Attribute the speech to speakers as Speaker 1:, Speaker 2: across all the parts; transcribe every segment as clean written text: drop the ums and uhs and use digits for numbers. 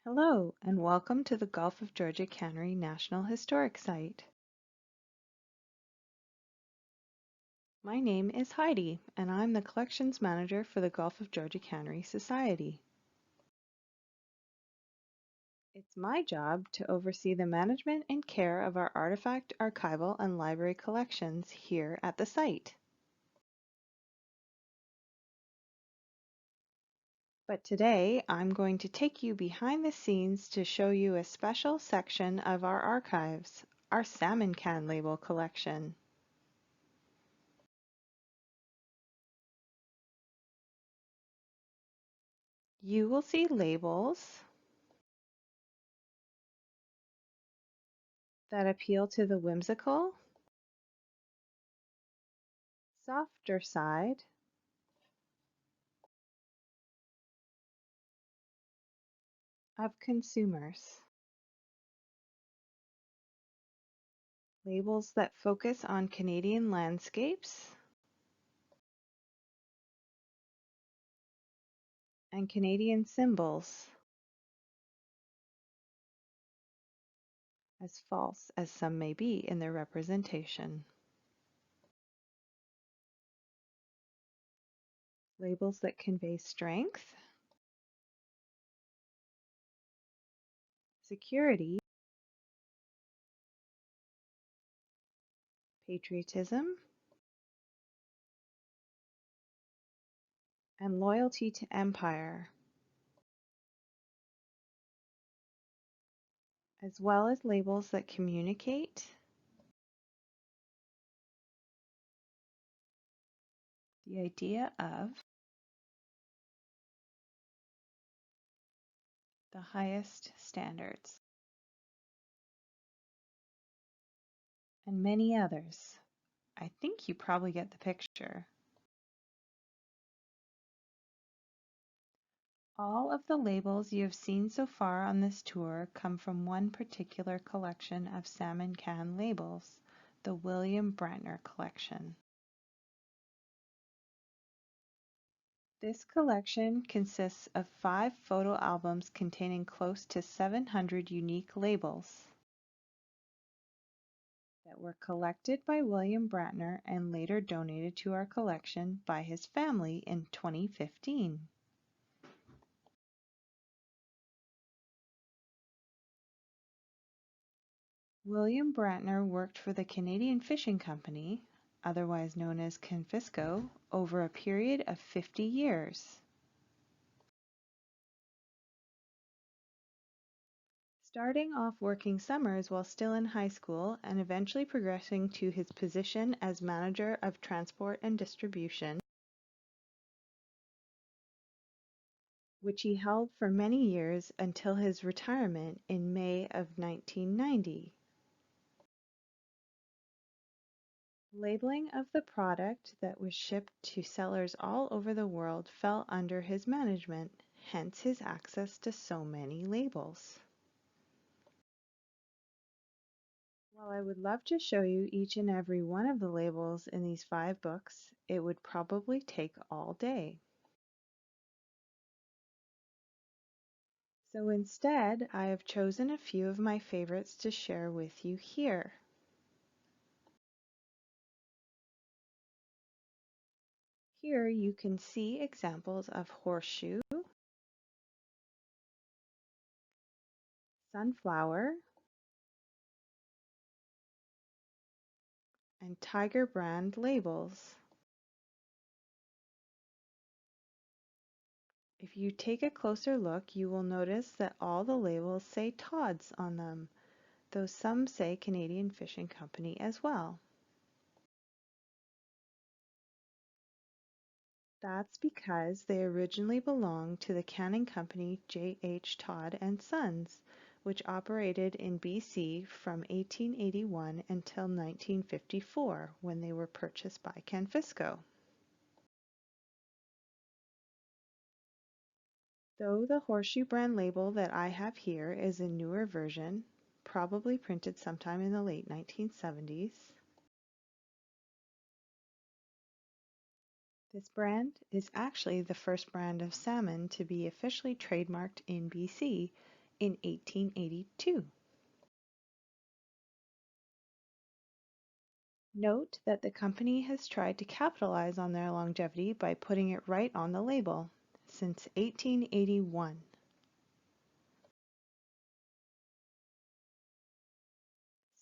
Speaker 1: Hello, and welcome to the Gulf of Georgia Cannery National Historic Site. My name is Heidi, and I'm the Collections Manager for the Gulf of Georgia Cannery Society. It's my job to oversee the management and care of our artifact, archival, and library collections here at the site. But today, I'm going to take you behind the scenes to show you a special section of our archives, our Salmon can label collection. You will see labels that appeal to the whimsical, softer side of consumers. Labels that focus on Canadian landscapes and Canadian symbols, as false as some may be in their representation. Labels that convey strength, security, patriotism, and loyalty to empire, as well as labels that communicate the idea of the highest standards, and many others. I think you probably get the picture. All of the labels you have seen so far on this tour come from one particular collection of salmon can labels, the William Branter Collection. This collection consists of 5 photo albums containing close to 700 unique labels that were collected by William Branter and later donated to our collection by his family in 2015. William Branter worked for the Canadian Fishing Company, otherwise known as Confisco, over a period of 50 years. Starting off working summers while still in high school and eventually progressing to his position as manager of transport and distribution, which he held for many years until his retirement in May of 1990. Labeling of the product that was shipped to sellers all over the world fell under his management, hence his access to so many labels. While I would love to show you each and every one of the labels in these 5 books, it would probably take all day. So instead, I have chosen a few of my favorites to share with you here. Here you can see examples of horseshoe, sunflower, and tiger brand labels. If you take a closer look, you will notice that all the labels say Todd's on them, though some say Canadian Fishing Company as well. That's because they originally belonged to the canning company J.H. Todd and Sons, which operated in BC from 1881 until 1954, when they were purchased by Confisco. Though the horseshoe brand label that I have here is a newer version, probably printed sometime in the late 1970s, this brand is actually the first brand of salmon to be officially trademarked in BC in 1882. Note that the company has tried to capitalize on their longevity by putting it right on the label, since 1881.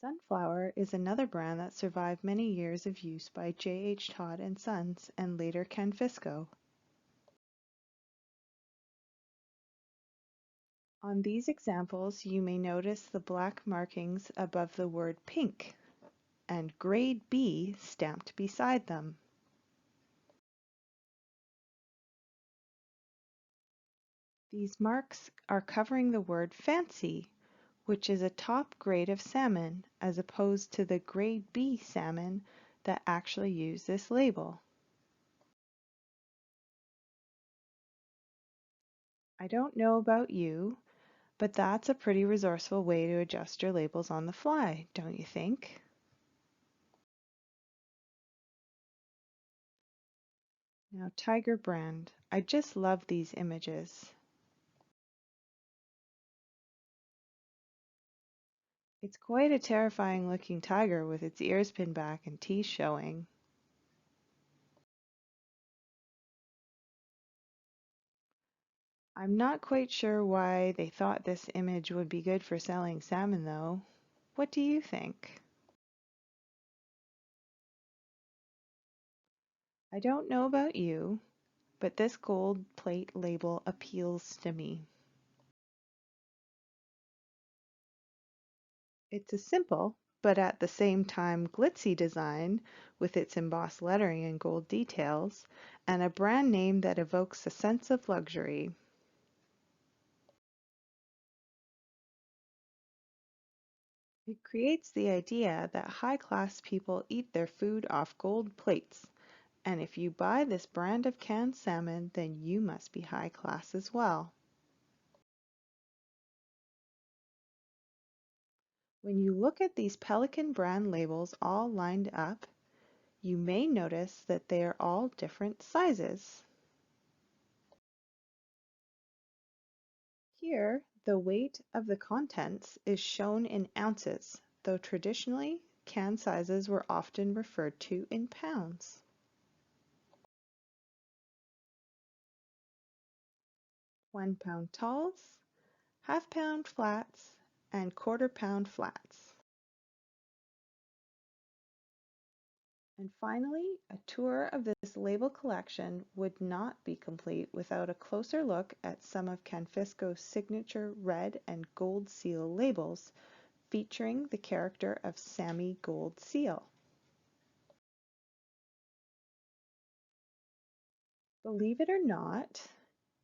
Speaker 1: Sunflower is another brand that survived many years of use by J.H. Todd and Sons and later Canfisco. On these examples, you may notice the black markings above the word pink and grade B stamped beside them. These marks are covering the word fancy, which is a top grade of salmon, as opposed to the grade B salmon that actually use this label. I don't know about you, but that's a pretty resourceful way to adjust your labels on the fly, don't you think? Now, Tiger brand. I just love these images. It's quite a terrifying looking tiger with its ears pinned back and teeth showing. I'm not quite sure why they thought this image would be good for selling salmon though. What do you think? I don't know about you, but this gold plate label appeals to me. It's a simple, but at the same time glitzy design with its embossed lettering and gold details, and a brand name that evokes a sense of luxury. It creates the idea that high-class people eat their food off gold plates, and if you buy this brand of canned salmon, then you must be high class as well. When you look at these Pelican brand labels all lined up, you may notice that they are all different sizes. Here, the weight of the contents is shown in ounces, though traditionally, can sizes were often referred to in pounds. £1 talls, half-pound flats, and quarter-pound flats. And finally, a tour of this label collection would not be complete without a closer look at some of Canfisco's signature red and gold seal labels featuring the character of Sammy Gold Seal. Believe it or not,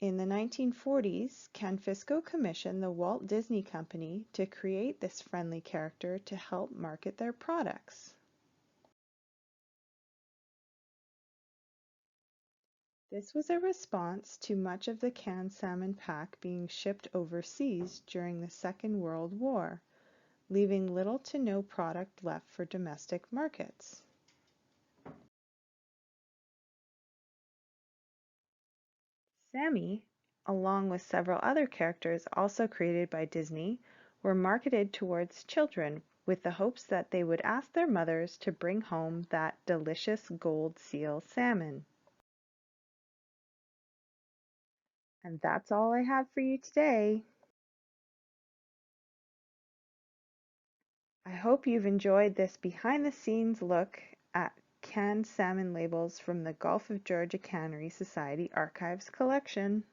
Speaker 1: in the 1940s, Canfisco commissioned the Walt Disney Company to create this friendly character to help market their products. This was a response to much of the canned salmon pack being shipped overseas during the Second World War, leaving little to no product left for domestic markets. Sammy, along with several other characters also created by Disney, were marketed towards children with the hopes that they would ask their mothers to bring home that delicious gold seal salmon. And that's all I have for you today. I hope you've enjoyed this behind-the-scenes look at canned salmon labels from the Gulf of Georgia Cannery Society Archives collection.